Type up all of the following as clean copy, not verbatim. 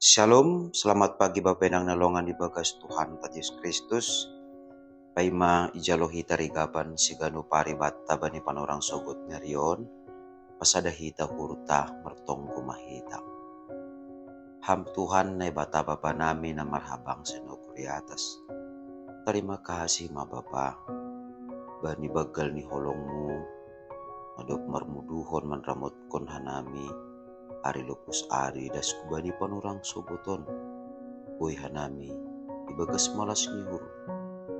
Shalom, selamat pagi Bapak Enang nalongan di bagas Tuhan Yesus Kristus. Paima ijalohi tarigaban sigano paribatta bani panorang sogot nyarion. Pasada hita hurta mertongku mahita. Ham Tuhan na bata Bapa nami na marhabang senoguri atas. Terima kasih ma Bapa. Bani bagal ni holongmu. Madok marmuduhon manramot kon hanami. Ari lupus ari das kubani panurang soboton. Uy hanami, ibagas malas nihur,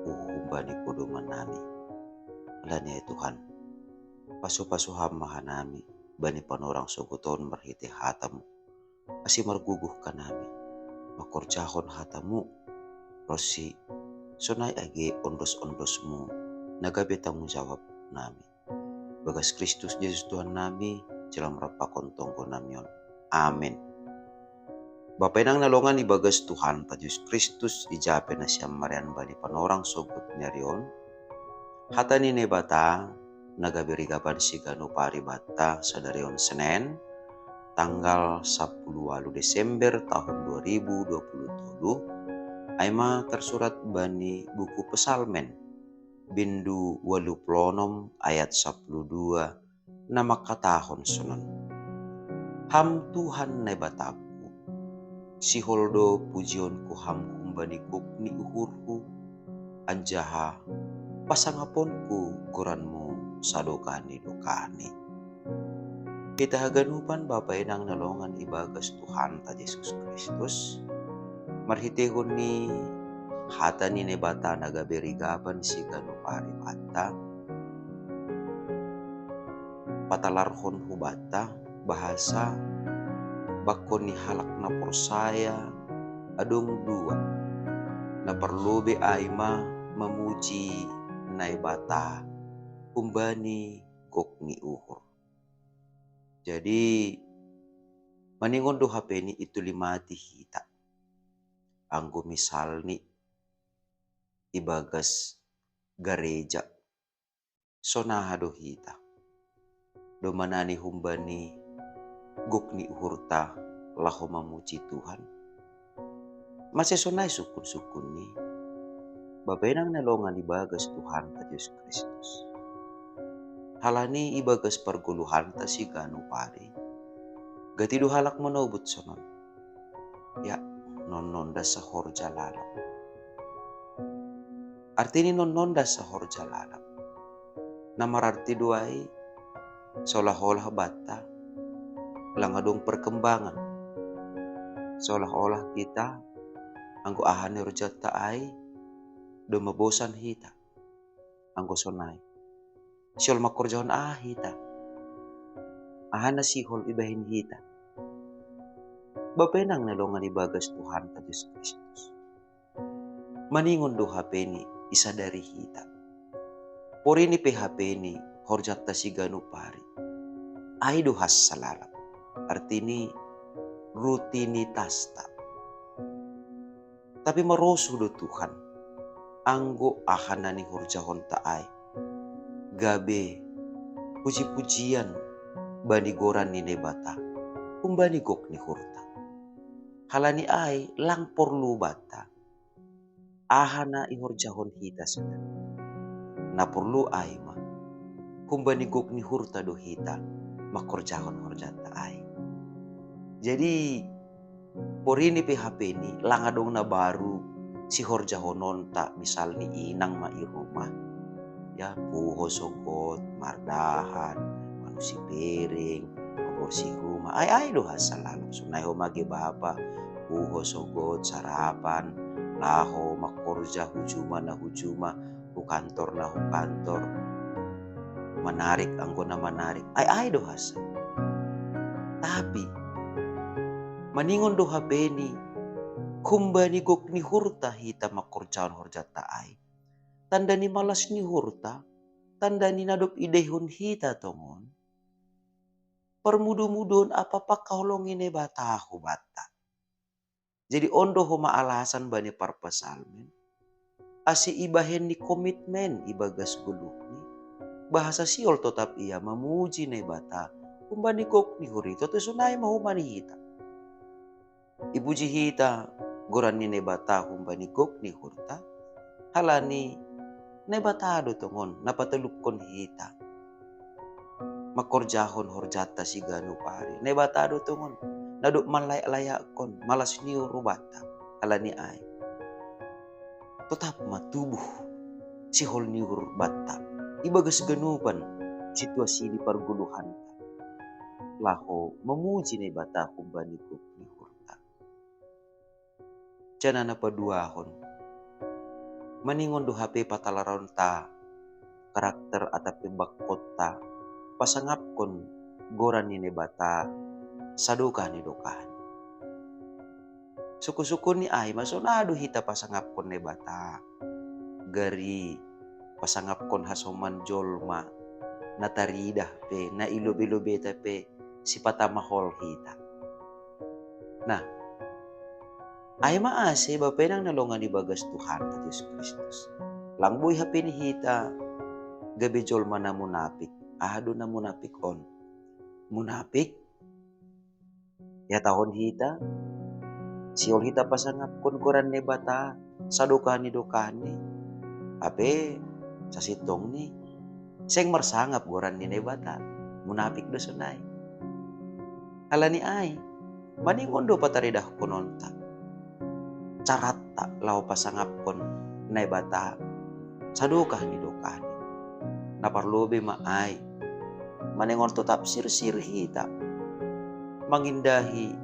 uhumbani kodoman nami. Alanya ya Tuhan, paso-paso hama hanami, bani panorang soboton marhite hatamu. Asi marguguh ka nami, makorjahon hatamu, rosi, sonay age ondos-ondosmu, nagabe tanggung jawab nami. Bagas Kristus Yesus Tuhan nami, jelang rapakontong ko namion. Amin. Bapak Enang nalongan ibagas Tuhan Yesus Kristus ijape na siyang marian bani panorang sogot nyarion. Hata ni nebata nagabirigaban sigano paribata sa darion Senen tanggal 10 Desember tahun 2027 ay tersurat bani buku Pesalmen bindu 80 ayat 12 na makatahon sunon. Ham Tuhan nebataku si holdo pujion ku ham kumbani ni uhurku anjaha pasangaponku goranmu sadokani dokani. Kita haganupan Bapa Enang nalongan ibagas Tuhan ta Yesus Kristus. Marhitehon ni hata ni nebata nagaberigaban si gano paribata. Patalarhon hubata bahasa bakon ni halak na persaya adong dua na perlobe aima memuji naibata kumbani gok ni uhur. Jadi maningon do hapeni itu limati hita anggo misal ni ibagas gareja sonaha do hita do manani humbani gok ni uhurta laho mamuji Tuhan. Masih sonai sukun-sukun ni. Bapak Enang nalongan ibagas Tuhan ta Yesus Kristus. Halani ibagas perguluhan ta si ganu pari. Gatido halak manobot sonon. Ya, nononda sa horja lalap. Artini nononda sa horja lalap. Namararti duay seolah-olah bata langadong perkembangan. Seolah-olah kita anggo ahan rojat taai do mabosan hita. Anggo sonai. Siol makorjahon hita. Ahan na sihol ibahin hita. Bapa Enang nalongan ibagas Tuhan ta Yesus Kristus. Maningon do hapeni isa dari hita. Porini pe hapeni horjat ta sigano pari. Ay do has salalap. Artini rutinitas ta. Tapi marosu do Tuhan. Anggo ahana ni horjahon taai. Gabe puji-pujian bani goran ni nebata. Kumbani gok ni hurta. Halani ay lang porlu bata. Ahana ihorjahon hita sada. Na porlu ay ma. Kumbani gok ni hurta do hita. Makorjahon horjat taai. Jadi porini PHP ni langadong na baru si horjahonon ta misal ni inang mai rumah ya puho sogot mardahan manusi piring maborsi rumah ay do hasalalap sunay ho magi bapa puho sogot sarapan laho makorja hujuma na hujuma hukantor na hukantor manarik anggo na manarik ay do hasa. Tapi maningon do hapeni kumbani gok ni hurta hita makorjaon horjat taai. Tanda ni malas ni hurta, tanda ni nadop idehon hita tongon. Permudu-mudon apa-apa kaulongin batahu bata. Jadi ondo homa alasan bani parpasalmen. Asi ibahen ni komitmen ibagas guluh ni. Bahasa siol tetap ia memuji ne bata. Kumbani gok ni hurita tu sunai mahumani hita. Ibuji hita goran ni nebata humbani gok ni hurta. Halani nebatado tongon napatulukon hita. Makorjahon horjata si ganu pari. Nebatado tongon naduk malaya-layak kon malas niyo rubata. Halani ay. Tetap matubuh si hol niyo rubata. Ibagas ganupan situasi di perguluhan. Laho memuji nebata humbani gok ni hurta. Jana napaduahon. Maningon do HP patalaron ta karakter atapi bakkota pasangap kon goran ni nebata saduka ni dokahan. Suku-suku ni ay masonado hita pasangap kon nebata gari pasangap kon hasoman jolma nataridah pe na ilobe-lobeta pe si patamahol hita. Nah, ay maase bapenang nalongan ibagas Tuhan ta Yesus Kristus. Langboy hapin hita gabi jolma na munapik. Ahado na munapik on. Munapik? Ya tahon hita. Siol hita pasangap kon koran ne bata. Sadokani dokani. Ape sa sitong ni. Seng marsangap goran ni ne bata. Munapik do sunay. Alani ay. Maningon do pataridah kononta. Carat tak lau pasangap kon nai bata sadukah ni dokani naparlobe maay maningon to tafsir hita mangindahi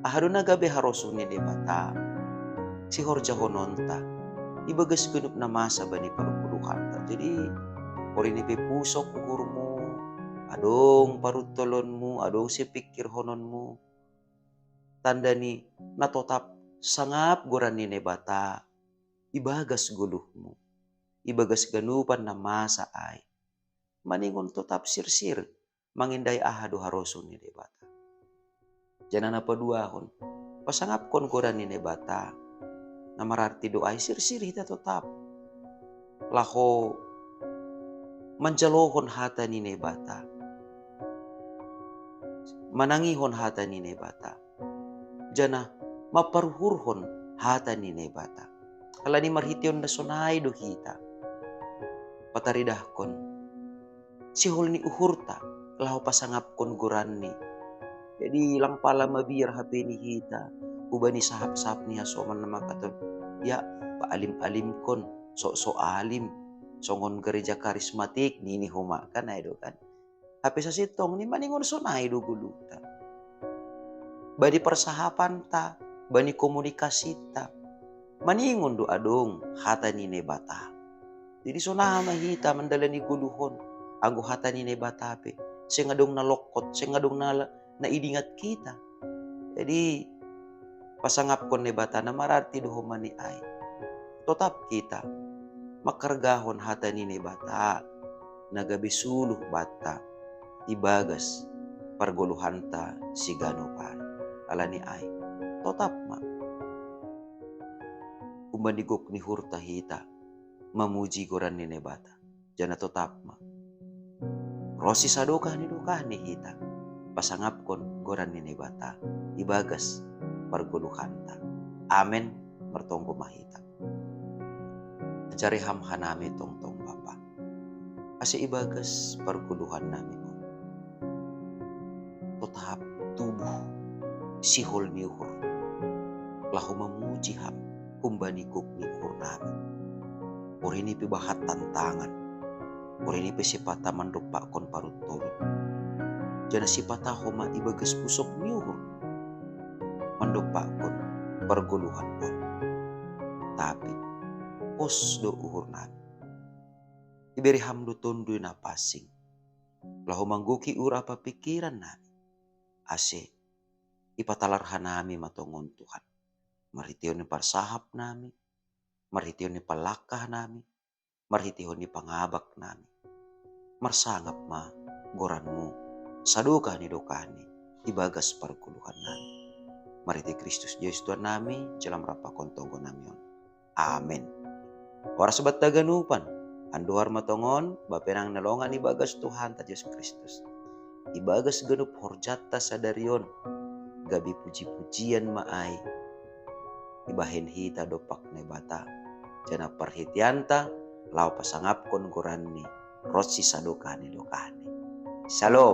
ahado na gabi harosun ni bata si horja hononta ibagas gunup na masa bani parupuluhan ta. Jadi ori ni pusok kukurmu adong parutolonmu adong si pikir hononmu tanda ni natotap sangap goran ni nebata, ibagas guluhmu, ibagas ganupan na masa ay, maningon to tafsir manginday ahado harosun ni nebata. Jana napaduahon, pasangap kon goran ni nebata, na mararti do ay sir hita totap. Laho manjalohon hata ni nebata, manangihon hata ni nebata, jana maparuhurhon hata ni nebata. Halani marhition na sonay do hita. Pataridah kon. Si hol ni uhurta. Laho pasangap kon goran ni. Jadi lang pala mabir hape ni hita. Uba ni sahap-sahap ni hasoman na makaton. Ya, paalim-alim kon. So alim. Songon gereja karismatik. Nini humakan ay do kan. Hape sa sitong ni maningon sonay do guluta. Badi persahapan ta. Bani komunikasi ta. Maningon do adong hata ni nebata. Jadi sonama hita mandala ni guluhon. Anggo hata ni nebata pe. Sing adong nalokot. Sing adong naidingat kita. Jadi pasangap kon nebata na mararti do humani ay. Totap kita. Makargahon hata ni nebata. Nagabisuluh bata. Ibagas parguluhan ta si ganopar. Alani ay. Totap ma. Kumbandigok ni hurta hita. Mamuji goran ni nebata. Jana totap ma. Rosi sadokah ni hita. Pasangap kon goran ni nebata. Ibagas parguluhan ta. Amen. Mertonggo mahita. Jari hamhanami tong Bapa. Asi ibagas parguluhan nami ko. Totap tubuh sihol ni uhur. Lahu memuji ham kumbani ni uhur nami. Uri ni pibahat tantangan. Uri ni pisipata mandupak kon parut tolong. Jana sipata homa ibagas pusok ni uhur. Mandupak kon perguluhan kon. Tapi pos do uhur nami. Iberi hamdu tundu na pasing. Lahu mangguki ura apa pikiran nami. Ase ipatalarhan nami matongon Tuhan. Marhitihon ni parsahap nami. Marhitihon ni palakah nami. Marhitihon ni pangabak nami. Marsangap ma goranmu. Saduka ni dokani. Ibagas parkuluhan nami. Marhiti Kristus Yesus Tuhan nami. Jalam rapa kontonggo nami. Amen. Waras sobat taganupan. Anduhar matongon. Bapenang nalongan ibagas Tuhan ta Yesus Kristus. Ibagas ganup horjata sadarion. gabi puji-pujian maai ibahen hita dopak ne bata jana perhitianta lau pasangapkon gorani rotsi sadokane dokane. Shalom.